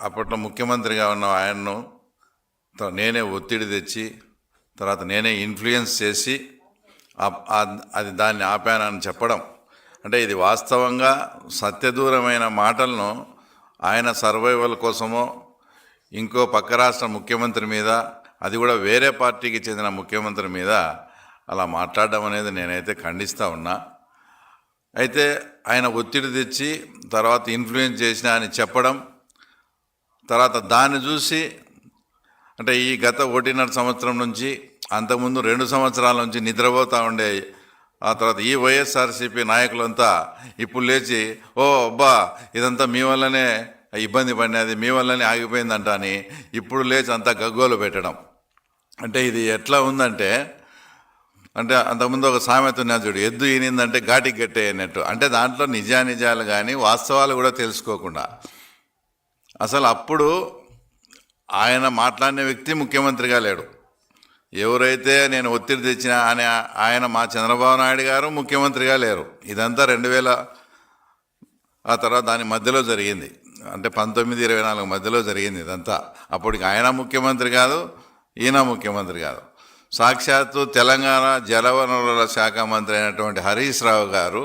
అప్పట్లో ముఖ్యమంత్రిగా ఉన్న ఆయన్ను నేనే ఒత్తిడి తెచ్చి తర్వాత నేనే ఇన్ఫ్లుయెన్స్ చేసి అది దాన్ని ఆపానని చెప్పడం అంటే ఇది వాస్తవంగా సత్యదూరమైన మాటలను ఆయన సర్వైవల్ కోసమో ఇంకో పక్క రాష్ట్ర ముఖ్యమంత్రి మీద అది కూడా వేరే పార్టీకి చెందిన ముఖ్యమంత్రి మీద అలా మాట్లాడడం అనేది నేనైతే ఖండిస్తూ ఉన్నా. అయితే ఆయన ఒత్తిడి తెచ్చి తర్వాత ఇన్ఫ్లుయెన్స్ చేసిన అని చెప్పడం తర్వాత దాన్ని చూసి అంటే ఈ గత 1.5 సంవత్సరం నుంచి అంతకుముందు 2 సంవత్సరాల నుంచి నిద్రపోతూ ఉండే ఆ తర్వాత ఈ వైఎస్ఆర్సీపీ నాయకులంతా ఇప్పుడు లేచి ఓ అబ్బా ఇదంతా మీ వల్లనే ఇబ్బంది పడినది మీ వల్లనే ఆగిపోయిందంట అని ఇప్పుడు లేచి అంతా గగ్గోలు పెట్టడం అంటే ఇది ఎట్లా ఉందంటే అంటే అంతకుముందు ఒక సామెత ఉన్నది చూడు, ఎద్దు ఈనిందంటే ఘాటికి గట్టే అన్నట్టు. అంటే దాంట్లో నిజానిజాలు కానీ వాస్తవాలు కూడా తెలుసుకోకుండా అసలు అప్పుడు ఆయన మాట్లాడిన వ్యక్తి ముఖ్యమంత్రిగా లేడు. ఎవరైతే నేను ఒత్తిడి తెచ్చినా అని ఆయన మా చంద్రబాబు నాయుడు గారు ముఖ్యమంత్రిగా లేరు. ఇదంతా 2000 ఆ తర్వాత దాని మధ్యలో జరిగింది, అంటే 1924 మధ్యలో జరిగింది ఇదంతా. అప్పటికి ఆయన ముఖ్యమంత్రి కాదు, ఈయన ముఖ్యమంత్రి కాదు. సాక్షాత్తు తెలంగాణ జలవనరుల శాఖ మంత్రి అయినటువంటి హరీష్ రావు గారు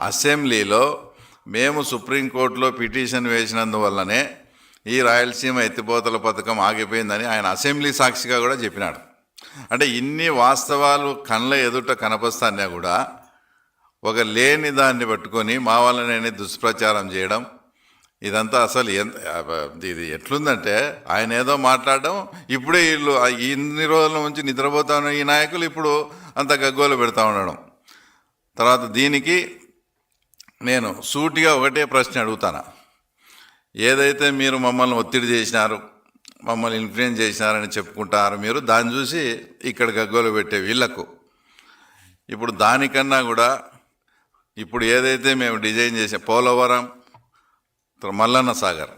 అసెంబ్లీలో మేము సుప్రీంకోర్టులో పిటిషన్ వేసినందువల్లనే ఈ రాయలసీమ ఎత్తిపోతల పథకం ఆగిపోయిందని ఆయన అసెంబ్లీ సాక్షిగా కూడా చెప్పినాడు. అంటే ఇన్ని వాస్తవాలు కళ్ళ ఎదుట కనపస్తానే కూడా ఒక లేని దాన్ని పట్టుకొని మా వల్లనే దుష్ప్రచారం చేయడం ఇదంతా అసలు ఇది ఎట్లుందంటే ఆయన ఏదో మాట్లాడడం ఇప్పుడే వీళ్ళు ఇన్ని రోజుల నుంచి నిద్రపోతా ఉన్న ఈ నాయకులు ఇప్పుడు అంత గగ్గోలు పెడతా ఉండడం. తర్వాత దీనికి నేను సూటిగా ఒకటే ప్రశ్న అడుగుతాను. ఏదైతే మీరు మమ్మల్ని ఒత్తిడి చేసినారు, మమ్మల్ని ఇన్ఫ్లుయెన్స్ చేసినారని చెప్పుకుంటారు మీరు, దాన్ని చూసి ఇక్కడ గగ్గోలు పెట్టే వీళ్లకు ఇప్పుడు దానికన్నా కూడా ఇప్పుడు ఏదైతే మేము డిజైన్ చేసే పోలవరం మల్లన్న సాగర్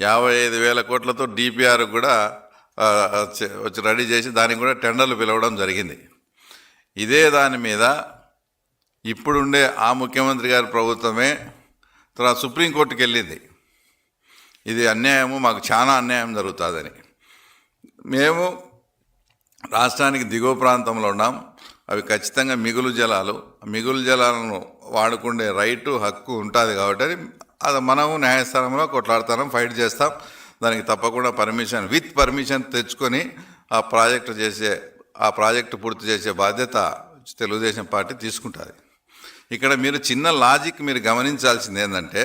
55,000 కోట్లతో డిపిఆర్ కూడా వచ్చి రెడీ చేసి దానికి కూడా టెండర్లు పిలవడం జరిగింది. ఇదే దాని మీద ఇప్పుడుండే ఆ ముఖ్యమంత్రి గారి ప్రభుత్వమే తర్వాత సుప్రీంకోర్టుకి వెళ్ళింది. ఇది అన్యాయము, మాకు చాలా అన్యాయం జరుగుతుందని. మేము రాష్ట్రానికి దిగువ ప్రాంతంలో ఉన్నాం, అవి ఖచ్చితంగా మిగులు జలాలను వాడుకునే రైటు హక్కు ఉంటుంది కాబట్టి అది మనము న్యాయస్థానంలో కొట్లాడతాం, ఫైట్ చేస్తాం. దానికి తప్పకుండా విత్ పర్మిషన్ తెచ్చుకొని ఆ ప్రాజెక్టు పూర్తి చేసే బాధ్యత తెలుగుదేశం పార్టీ తీసుకుంటుంది. ఇక్కడ మీరు చిన్న లాజిక్ మీరు గమనించాల్సింది ఏంటంటే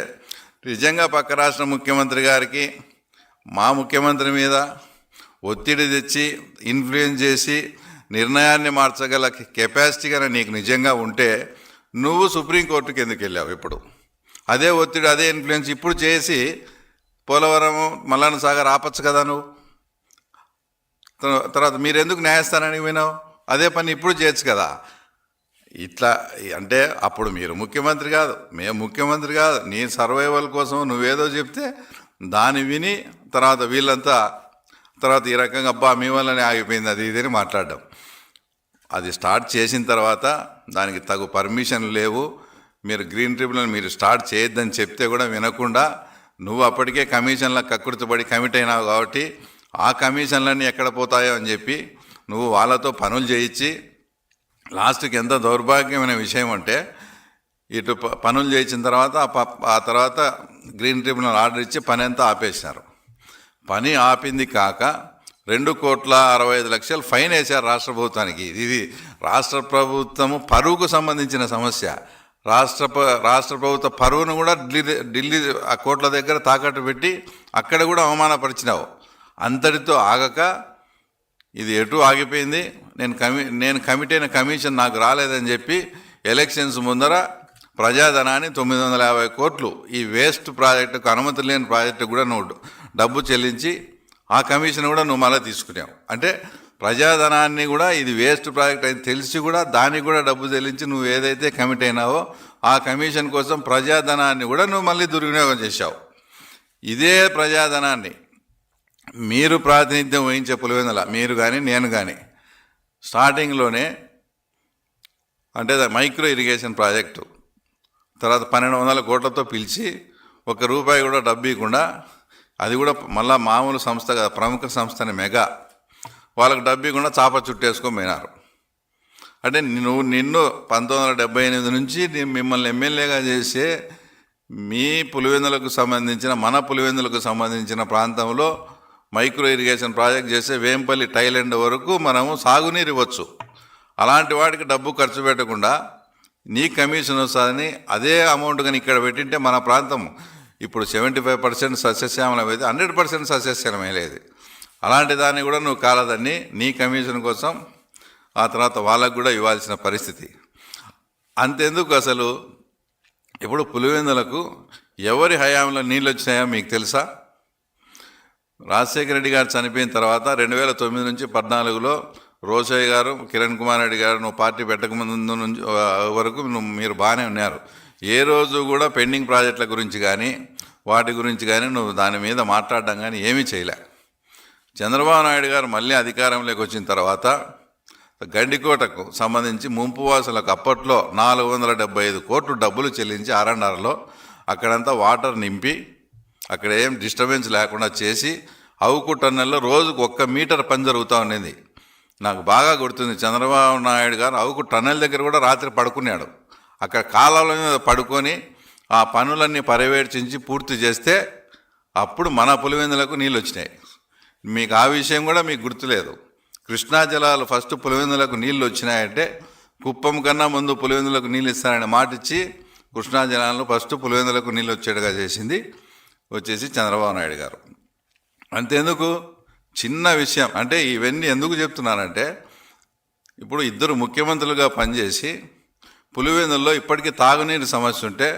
నిజంగా పక్క రాష్ట్ర ముఖ్యమంత్రి గారికి మా ముఖ్యమంత్రి మీద ఒత్తిడి తెచ్చి ఇన్ఫ్లుయెన్స్ చేసి నిర్ణయాన్ని మార్చగల కెపాసిటీ కానీ నీకు నిజంగా ఉంటే నువ్వు సుప్రీంకోర్టుకి ఎందుకు వెళ్ళావు? ఇప్పుడు అదే ఒత్తిడి అదే ఇన్ఫ్లుయెన్స్ ఇప్పుడు చేసి పోలవరం మల్లన్న సాగర్ ఆపచ్చు కదా నువ్వు. తర్వాత మీరు ఎందుకు న్యాయస్థానానికి పోయినావు? అదే పని ఇప్పుడు చేయొచ్చు కదా. ఇట్లా అంటే అప్పుడు మీరు ముఖ్యమంత్రి కాదు, మేము ముఖ్యమంత్రి కాదు, నీ సర్వైవల్ కోసం నువ్వేదో చెప్తే దాన్ని విని తర్వాత వీళ్ళంతా తర్వాత ఈ రకంగా అబ్బా మీ వల్లనే ఆగిపోయింది అది ఇదని మాట్లాడడం. అది స్టార్ట్ చేసిన తర్వాత దానికి తగు పర్మిషన్ లేవు. మీరు గ్రీన్ ట్రిబ్యునల్ మీరు స్టార్ట్ చేయొద్దని చెప్తే కూడా వినకుండా నువ్వు అప్పటికే కమిషన్ల కక్కుర్తిపడి కమిట్ అయినావు కాబట్టి ఆ కమిషన్లన్నీ ఎక్కడ పోతాయో అని చెప్పి నువ్వు వాళ్ళతో పనులు చేయించి లాస్ట్కి ఎంత దౌర్భాగ్యమైన విషయం అంటే ఇటు పనులు చేయించిన తర్వాత ఆ తర్వాత గ్రీన్ ట్రిబ్యునల్ ఆర్డర్ ఇచ్చి పని అంతా ఆపేసినారు. పని ఆపింది కాక 2,65,00,000 ఫైన్ వేశారు రాష్ట్ర ప్రభుత్వానికి. ఇది రాష్ట్ర ప్రభుత్వము పరువుకు సంబంధించిన సమస్య. రాష్ట్ర ప్రభుత్వ పరువును కూడా ఢిల్లీ ఆ కోర్టుల దగ్గర తాకట్టు పెట్టి అక్కడ కూడా అవమానపరిచినావు. అంతటితో ఆగక ఇది ఎటు ఆగిపోయింది, నేను కమిట్ అయిన కమిషన్ నాకు రాలేదని చెప్పి ఎలక్షన్స్ ముందర ప్రజాధనాన్ని 950 కోట్లు ఈ వేస్ట్ ప్రాజెక్టుకు అనుమతి లేని ప్రాజెక్టు కూడా నువ్వు డబ్బు చెల్లించి ఆ కమిషన్ కూడా నువ్వు మళ్ళీ తీసుకున్నావు. అంటే ప్రజాధనాన్ని కూడా ఇది వేస్ట్ ప్రాజెక్ట్ అని తెలిసి కూడా దానికి కూడా డబ్బు చెల్లించి నువ్వు ఏదైతే కమిట్ అయినావో ఆ కమిషన్ కోసం ప్రజాధనాన్ని కూడా నువ్వు మళ్ళీ దుర్వినియోగం చేశావు. ఇదే ప్రజాధనాన్ని మీరు ప్రాతినిధ్యం వహించే పులివెందుల మీరు కానీ నేను కానీ స్టార్టింగ్లోనే అంటే మైక్రో ఇరిగేషన్ ప్రాజెక్టు తర్వాత 1,200 కోట్లతో పిలిచి ₹1 కూడా డబ్బు ఇవ్వకుండా అది కూడా మళ్ళా మామూలు సంస్థ కాదు, ప్రముఖ సంస్థని మెగా. వాళ్ళకు డబ్బు కూడా చాప చుట్టేసుకొని పోయినారు. అంటే నిన్ను 1978 నుంచి మిమ్మల్ని ఎమ్మెల్యేగా చేసే మీ పులివెందులకు సంబంధించిన, మన పులివెందులకు సంబంధించిన ప్రాంతంలో మైక్రో ఇరిగేషన్ ప్రాజెక్ట్ చేసే వేంపల్లి టైలెండ్ వరకు మనము సాగునీరు ఇవ్వచ్చు. అలాంటి వాటికి డబ్బు ఖర్చు పెట్టకుండా నీ కమిషన్ వస్తుందని అదే అమౌంట్ కానీ ఇక్కడ పెట్టింటే మన ప్రాంతం ఇప్పుడు 75% సస్యశ్యామలం అయితే 100% సస్యశ్యామలం లేదు. అలాంటి దాన్ని కూడా నువ్వు కాలదని నీ కమిషన్ కోసం ఆ తర్వాత వాళ్ళకు కూడా ఇవ్వాల్సిన పరిస్థితి. అంతెందుకు, అసలు ఇప్పుడు పులివెందులకు ఎవరి హయాంలో నీళ్ళు వచ్చినాయో మీకు తెలుసా? రాజశేఖర రెడ్డి గారు చనిపోయిన తర్వాత 2009 నుంచి 14లో రోషయ్య గారు, కిరణ్ కుమార్ రెడ్డి గారు నువ్వు పార్టీ పెట్టకముందు నుంచి వరకు మీరు బాగానే ఉన్నారు. ఏ రోజు కూడా పెండింగ్ ప్రాజెక్టుల గురించి కానీ వాటి గురించి కానీ నువ్వు దాని మీద మాట్లాడడం కానీ ఏమీ చేయలే. చంద్రబాబు నాయుడు గారు మళ్ళీ అధికారంలోకి వచ్చిన తర్వాత గండికోటకు సంబంధించి ముంపు వాసులకు అప్పట్లో 475 కోట్లు డబ్బులు చెల్లించి ఆర్ఎండ్ఆర్లో అక్కడంతా వాటర్ నింపి అక్కడ ఏం డిస్టర్బెన్స్ లేకుండా చేసి అవుకు టన్నెల్లో రోజుకు 1 మీటర్ పని జరుగుతూ ఉండేది. నాకు బాగా గుర్తుంది, చంద్రబాబు నాయుడు గారు అవుకు టన్నెల్ దగ్గర కూడా రాత్రి పడుకున్నాడు. అక్కడ కాలాల మీద పడుకొని ఆ పనులన్నీ పర్యవేక్షించి పూర్తి చేస్తే అప్పుడు మన పులివెందులకు నీళ్ళు వచ్చినాయి. మీకు ఆ విషయం కూడా మీకు గుర్తులేదు. కృష్ణా జలాలు ఫస్ట్ పులివెందులకు నీళ్ళు వచ్చినాయంటే కుప్పం కన్నా ముందు పులివెందులకు నీళ్ళు ఇస్తారని మాట ఇచ్చి కృష్ణా జలాలను ఫస్ట్ పులివెందులకు నీళ్ళు వచ్చేట్టుగా చేసింది వచ్చేసి చంద్రబాబు నాయుడు గారు. అంతేందుకు, చిన్న విషయం అంటే ఇవన్నీ ఎందుకు చెప్తున్నానంటే ఇప్పుడు ఇద్దరు ముఖ్యమంత్రులుగా పనిచేసి పులివెందుల్లో ఇప్పటికీ తాగునీరు సమస్య ఉంటే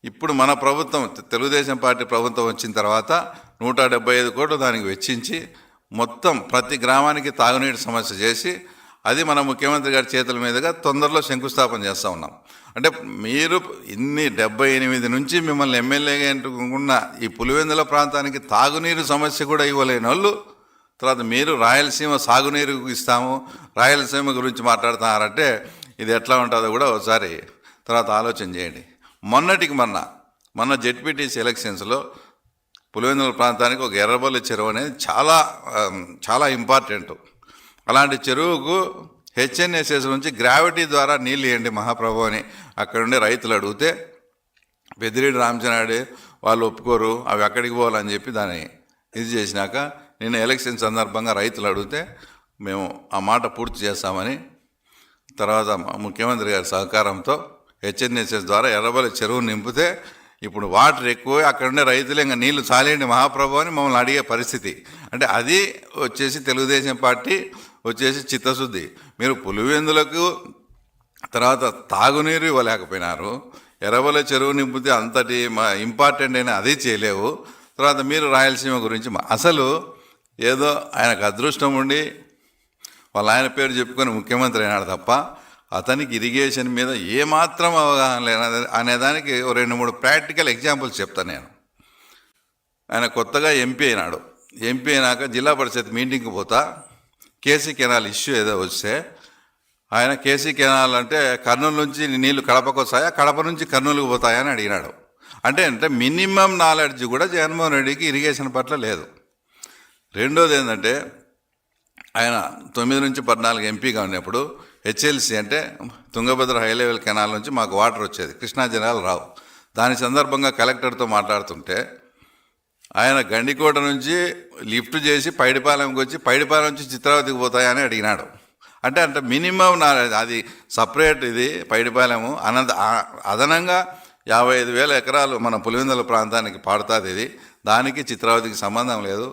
ఇప్పుడు మన ప్రభుత్వం తెలుగుదేశం పార్టీ ప్రభుత్వం వచ్చిన తర్వాత 175 కోట్లు దానికి వెచ్చించి మొత్తం ప్రతి గ్రామానికి తాగునీటి సమస్య చేసి అది మన ముఖ్యమంత్రి గారి చేతుల మీదుగా తొందరలో శంకుస్థాపన చేస్తూ ఉన్నాం. అంటే మీరు 78 నుంచి మిమ్మల్ని ఎమ్మెల్యేగా ఎన్నుకున్న ఈ పులివెందుల ప్రాంతానికి తాగునీరు సమస్య కూడా ఇవ్వలేని వాళ్ళు తర్వాత మీరు రాయలసీమ సాగునీరు ఇస్తాము, రాయలసీమ గురించి మాట్లాడుతున్నారంటే ఇది ఎట్లా ఉంటుందో కూడా ఒకసారి తర్వాత ఆలోచన చేయండి. మొన్న జెడ్పీటీసీ ఎలక్షన్స్లో పులివెందుల ప్రాంతానికి ఒక ఎర్రబల్లి చెరువు అనేది చాలా ఇంపార్టెంట్. అలాంటి చెరువుకు హెచ్ఎన్ఎస్ఎస్ నుంచి గ్రావిటీ ద్వారా నీళ్ళు ఇవ్వండి మహాప్రభు అని అక్కడ ఉండే రైతులు అడిగితే పెద్దిరెడ్డి రామచంద్రారెడ్డి వాళ్ళు ఒప్పుకోరు, అవి ఎక్కడికి పోవాలని చెప్పి దాన్ని ఇది చేసినాక నిన్న ఎలక్షన్ సందర్భంగా రైతులు అడిగితే మేము ఆ మాట పూర్తి చేస్తామని తర్వాత ముఖ్యమంత్రి గారి సహకారంతో హెచ్ఎన్ఎస్ఎస్ ద్వారా ఎర్రబల్లి చెరువు నింపితే ఇప్పుడు వాటర్ ఎక్కువ అక్కడ ఉండే రైతులు ఇంకా నీళ్లు చాలేండి మహాప్రభు అని మమ్మల్ని అడిగే పరిస్థితి. అంటే అది వచ్చేసి తెలుగుదేశం పార్టీ వచ్చేసి చిత్తశుద్ధి. మీరు పులివెందులకు తర్వాత తాగునీరు ఇవ్వలేకపోయినారు, ఎర్రబల్లి చెరువు నింపితే అంతటి ఇంపార్టెంట్ అయినా అది చేయలేవు. తర్వాత మీరు రాయలసీమ గురించి అసలు ఏదో ఆయనకు అదృష్టం ఉండి వాళ్ళ ఆయన పేరు చెప్పుకొని ముఖ్యమంత్రి అయినాడు తప్ప అతనికి ఇరిగేషన్ మీద ఏమాత్రం అవగాహన లేని అనేదానికి 2-3 ప్రాక్టికల్ ఎగ్జాంపుల్స్ చెప్తాను నేను. ఆయన కొత్తగా ఎంపీ అయినాడు. ఎంపీ అయినాక జిల్లా పరిషత్ మీటింగ్కి పోతా కేసీ కెనాల్ ఇష్యూ ఏదో వస్తే ఆయన కేసీ కెనాల్ అంటే కర్నూలు నుంచి నీళ్లు కడపకు వస్తాయా, కడప నుంచి కర్నూలుకు పోతాయా అని అడిగినాడు. అంటే మినిమం నాలెడ్జ్ కూడా జగన్మోహన్ రెడ్డికి ఇరిగేషన్ పట్ల లేదు. రెండోది ఏంటంటే ఆయన 9 నుంచి 14 ఎంపీగా ఉన్నప్పుడు హెచ్ఎల్సి అంటే తుంగభద్ర హై లెవెల్ కెనాల్ నుంచి మాకు వాటర్ వచ్చేది, కృష్ణా జలాలు రావు. దాని సందర్భంగా కలెక్టర్తో మాట్లాడుతుంటే ఆయన గండికోట నుంచి లిఫ్ట్ చేసి పైడిపాలెంకి వచ్చి పైడిపాలెం నుంచి చిత్రావతికి పోతాయని అడిగినాడు. అంటే మినిమం అది సపరేట్ ఇది పైడిపాలెము అదనంగా 55,000 ఎకరాలు మన పులివెందుల ప్రాంతానికి పాడుతుంది. ఇది దానికి చిత్రావతికి సంబంధం లేదు.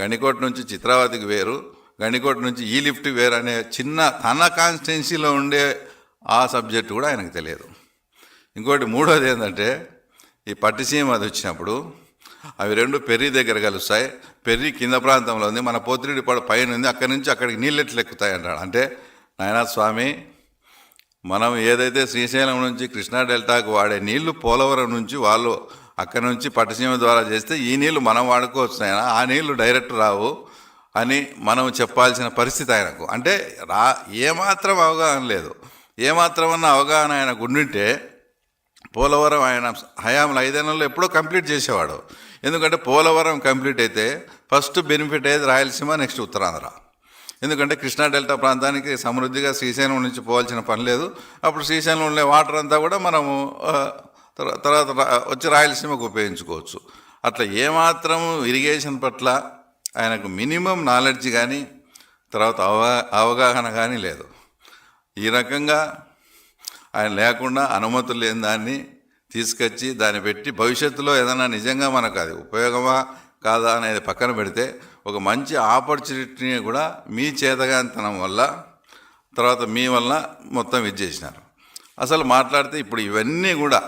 గండికోట నుంచి చిత్రావతికి వేరు, గండికోట నుంచి ఈ లిఫ్ట్ వేరు అనే చిన్న తన కాన్స్టిట్యున్సీలో ఉండే ఆ సబ్జెక్ట్ కూడా ఆయనకు తెలియదు. ఇంకోటి మూడోది ఏంటంటే ఈ పట్టిసీమ అది వచ్చినప్పుడు అవి రెండు పెర్రీ దగ్గర కలుస్తాయి. పెర్రీ కింద ప్రాంతంలో ఉంది, మన పోతిరెడ్డిపాడు పైన ఉంది, అక్కడి నుంచి అక్కడికి నీళ్ళు ఎట్లు ఎక్కుతాయి అంటాడు. అంటే నాయనా స్వామి, మనం ఏదైతే శ్రీశైలం నుంచి కృష్ణా డెల్టాకు వాడే నీళ్లు పోలవరం నుంచి వాళ్ళు అక్కడి నుంచి పట్టిసీమ ద్వారా చేస్తే ఈ నీళ్లు మనం వాడుకోవచ్చు ఆయన, ఆ నీళ్లు డైరెక్ట్ రావు అని మనం చెప్పాల్సిన పరిస్థితి ఆయనకు. అంటే ఏమాత్రం అవగాహన లేదు. ఏమాత్రమన్నా అవగాహన ఆయనకు ఉండింటే పోలవరం ఆయన హయాంలో 5 నెలల్లో ఎప్పుడో కంప్లీట్ చేసేవాడు. ఎందుకంటే పోలవరం కంప్లీట్ అయితే ఫస్ట్ బెనిఫిట్ అయ్యేది రాయలసీమ, నెక్స్ట్ ఉత్తరాంధ్ర. ఎందుకంటే కృష్ణా డెల్టా ప్రాంతానికి సమృద్ధిగా శ్రీశైలం నుంచి పోవాల్సిన పని లేదు. అప్పుడు శ్రీశైలంలో ఉండే వాటర్ అంతా కూడా మనము తర్వాత వచ్చి రాయలసీమకు ఉపయోగించుకోవచ్చు. అట్లా ఏమాత్రం ఇరిగేషన్ పట్ల ఆయనకు మినిమం నాలెడ్జ్ కానీ తర్వాత అవగాహన కానీ లేదు. ఈ రకంగా ఆయన లేకుండా అనుమతులు లేని దాన్ని తీసుకొచ్చి దాన్ని పెట్టి భవిష్యత్తులో ఏదైనా నిజంగా మనకు అది ఉపయోగమా కాదా అనేది పక్కన పెడితే ఒక మంచి ఆపర్చునిటీని కూడా మీ చేతగానితనం వల్ల తర్వాత మీ వల్ల మొత్తం ఇది చేసినారు. అసలు మాట్లాడితే ఇప్పుడు ఇవన్నీ కూడా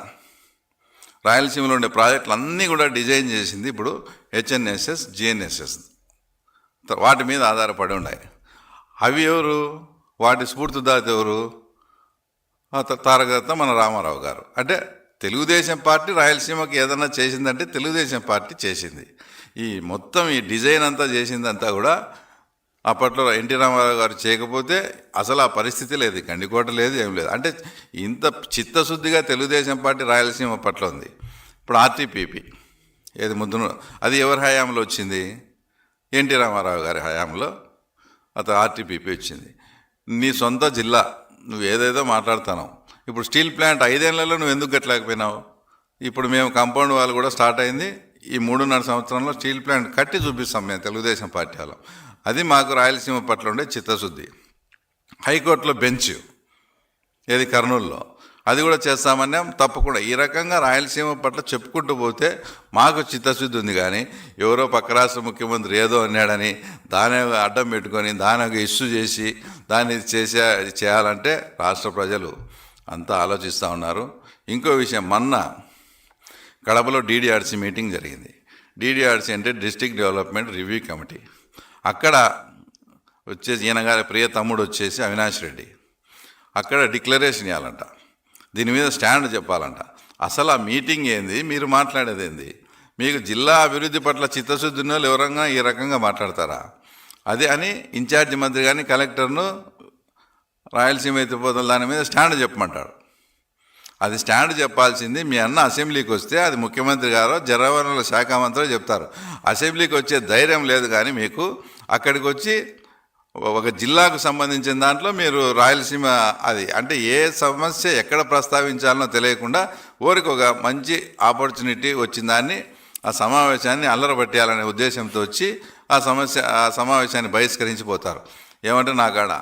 రాయలసీమలో ఉండే ప్రాజెక్టులు అన్నీ కూడా డిజైన్ చేసింది ఇప్పుడు హెచ్ఎన్ఎస్ఎస్, జిఎన్ఎస్ఎస్ వాటి మీద ఆధారపడి ఉన్నాయి. అవి ఎవరు, వాటి స్ఫూర్తిదాత ఎవరు? తారకరత్న మన రామారావు గారు. అంటే తెలుగుదేశం పార్టీ రాయలసీమకి ఏదన్నా చేసిందంటే తెలుగుదేశం పార్టీ చేసింది. ఈ మొత్తం ఈ డిజైన్ అంతా చేసిందంతా కూడా అప్పట్లో ఎన్టీ రామారావు గారు చేయకపోతే అసలు ఆ పరిస్థితి లేదు, గండికోట లేదు, ఏం లేదు. అంటే ఇంత చిత్తశుద్ధిగా తెలుగుదేశం పార్టీ రాయలసీమ పట్ల ఉంది. ఇప్పుడు ఆర్టీపీపీ ఏది ముద్దును, అది ఎవరి హయాంలో వచ్చింది? ఎన్టీ రామారావు గారి హయాంలో అతను ఆర్టీపీపీ వచ్చింది. నీ సొంత జిల్లా, నువ్వు ఏదేదో మాట్లాడుతున్నావు. ఇప్పుడు స్టీల్ ప్లాంట్ 5 ఏళ్లలో నువ్వు ఎందుకు కట్టలేకపోయినావు? ఇప్పుడు మేము కాంపౌండ్ వాళ్ళు కూడా స్టార్ట్ అయింది. ఈ 3.5 సంవత్సరంలో స్టీల్ ప్లాంట్ కట్టి చూపిస్తాం మేము తెలుగుదేశం పార్టీ వాళ్ళం. అది మాకు రాయలసీమ పట్ల ఉండే చిత్తశుద్ధి. హైకోర్టులో బెంచ్ ఏది కర్నూలులో, అది కూడా చేస్తామన్నాం. తప్పకుండా ఈ రకంగా రాయలసీమ పట్ల చెప్పుకుంటూ పోతే మాకు చిత్తశుద్ధి ఉంది. కానీ ఎవరో పక్క రాష్ట్ర ముఖ్యమంత్రి ఏదో అన్నాడని దాని అడ్డం పెట్టుకొని దానికి ఇష్యూ చేసి దాన్ని చేయాలంటే రాష్ట్ర ప్రజలు అంతా ఆలోచిస్తూ ఉన్నారు. ఇంకో విషయం, మొన్న కడపలో డీడీఆర్సీ మీటింగ్ జరిగింది. డీడీఆర్సీ అంటే డిస్ట్రిక్ట్ డెవలప్మెంట్ రివ్యూ కమిటీ. అక్కడ వచ్చేసి ఈయన గారి ప్రియ తమ్ముడు వచ్చేసి అవినాష్ రెడ్డి అక్కడ డిక్లరేషన్ ఇవ్వాలంట, దీని మీద స్టాండ్ చెప్పాలంట. అసలు ఆ మీటింగ్ ఏంది, మీరు మాట్లాడేది ఏంది? మీకు జిల్లా అభివృద్ధి పట్ల చిత్తశుద్ధి ఉన్న వాళ్ళు ఎవరంగా ఈ రకంగా మాట్లాడతారా? అదే అని ఇన్ఛార్జి మంత్రి కానీ కలెక్టర్ను రాయలసీమ ఎత్తిపోతల దాని మీద స్టాండ్ చెప్పమంటాడు. అది స్టాండ్ చెప్పాల్సింది మీ అన్న అసెంబ్లీకి వస్తే అది ముఖ్యమంత్రి గారో జలవనరుల శాఖ మంత్రి చెప్తారు. అసెంబ్లీకి వచ్చే ధైర్యం లేదు. కానీ మీకు అక్కడికి వచ్చి ఒక జిల్లాకు సంబంధించిన దాంట్లో మీరు రాయలసీమ అది అంటే ఏ సమస్య ఎక్కడ ప్రస్తావించాలనో తెలియకుండా ఊరికి ఒక మంచి ఆపర్చునిటీ వచ్చిన దాన్ని ఆ సమావేశాన్ని అల్లరబట్టేయాలనే ఉద్దేశంతో వచ్చి ఆ సమావేశాన్ని బహిష్కరించిపోతారు. ఏమంటే నా కాడ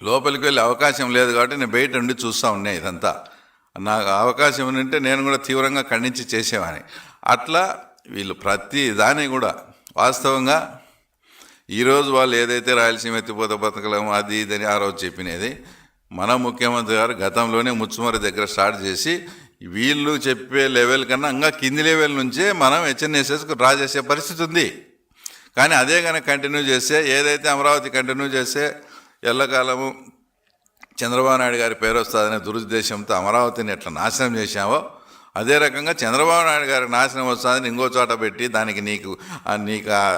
లోపలికి వెళ్ళే అవకాశం లేదు కాబట్టి నేను బయట ఉండి చూస్తూ ఉన్నాయి. ఇదంతా నాకు అవకాశం ఉంటే నేను కూడా తీవ్రంగా ఖండించి చేసేవాని. అట్లా వీళ్ళు ప్రతి దాన్ని కూడా వాస్తవంగా ఈరోజు వాళ్ళు ఏదైతే రాయలసీమ ఎత్తిపోత పథకం అది ఇదని ఆ రోజు చెప్పినది మన ముఖ్యమంత్రి గారు గతంలోనే ముచ్చుమరి దగ్గర స్టార్ట్ చేసి వీళ్ళు చెప్పే లెవెల్ కన్నా ఇంకా కింది లెవెల్ నుంచే మనం హెచ్ఎన్ఎస్ఎస్కు డ్రా చేసే పరిస్థితి ఉంది. కానీ అదే కనుక కంటిన్యూ చేస్తే ఏదైతే అమరావతి కంటిన్యూ చేస్తే ఎల్లకాలము చంద్రబాబు నాయుడు గారి పేరు వస్తుందనే దురుద్దేశంతో అమరావతిని ఎట్లా నాశనం చేశామో అదే రకంగా చంద్రబాబు నాయుడు గారి నాశనం వస్తుందని ఇంకో చోట పెట్టి దానికి నీకు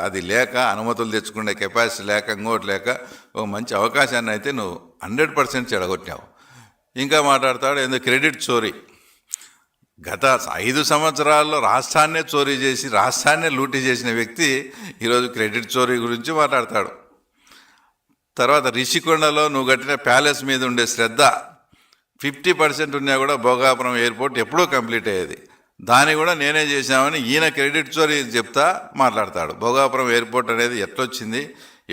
అది లేక అనుమతులు తెచ్చుకునే కెపాసిటీ లేక ఇంకోటి లేక ఒక మంచి అవకాశాన్ని అయితే నువ్వు 100% చెడగొట్టావు. ఇంకా మాట్లాడతాడు ఏందో క్రెడిట్ చోరీ. గత 5 సంవత్సరాల్లో రాష్ట్రాన్నే చోరీ చేసి రాష్ట్రాన్నే లూటీ చేసిన వ్యక్తి ఈరోజు క్రెడిట్ చోరీ గురించి మాట్లాడతాడు. తర్వాత రిషికొండలో నువ్వు కట్టిన ప్యాలెస్ మీద ఉండే శ్రద్ధ 50% ఉన్నా కూడా భోగాపురం ఎయిర్పోర్ట్ ఎప్పుడో కంప్లీట్ అయ్యేది. దాన్ని కూడా నేనే చేశామని ఈయన క్రెడిట్ చోరీ చెప్తా మాట్లాడతాడు. భోగాపురం ఎయిర్పోర్ట్ అనేది ఎట్లొచ్చింది,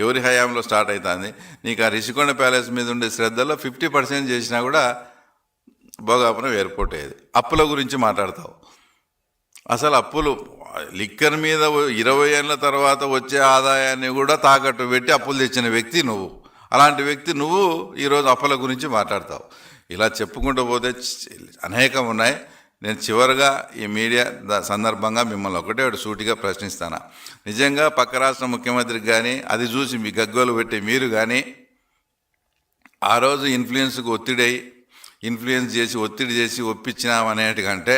ఎవరి హయాంలో స్టార్ట్ అవుతుంది? నీకు ఆ రిషికొండ ప్యాలెస్ మీద ఉండే శ్రద్ధలో 50% చేసినా కూడా భోగాపురం ఎయిర్పోర్ట్ అయ్యేది. అప్పుల గురించి మాట్లాడతావు. అసలు అప్పులు లిక్కర్ మీద 20 ఏళ్ళ తర్వాత వచ్చే ఆదాయాన్ని కూడా తాకట్టు పెట్టి అప్పులు తెచ్చిన వ్యక్తి నువ్వు. అలాంటి వ్యక్తి నువ్వు ఈరోజు అప్పుల గురించి మాట్లాడతావు. ఇలా చెప్పుకుంటూ పోతే అనేకం ఉన్నాయి. నేను చివరిగా ఈ మీడియా సందర్భంగా మిమ్మల్ని ఒకటే సూటిగా ప్రశ్నిస్తాను. నిజంగా పక్క రాష్ట్ర ముఖ్యమంత్రికి కానీ అది చూసి మీ గగ్గోలు పెట్టి మీరు కానీ ఆ రోజు ఇన్ఫ్లుయెన్స్ చేసి ఒత్తిడి చేసి ఒప్పించినామనేటికంటే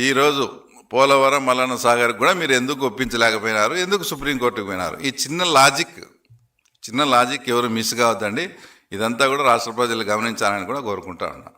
ఈరోజు పోలవరం మల్లన్న సాగర్ కూడా మీరు ఎందుకు ఒప్పించలేకపోయినారు, ఎందుకు సుప్రీంకోర్టుకు పోయినారు? ఈ చిన్న లాజిక్ ఎవరు మిస్ కావద్దండి. ఇదంతా కూడా రాష్ట్ర ప్రజలు గమనించాలని కూడా కోరుకుంటా ఉన్నా.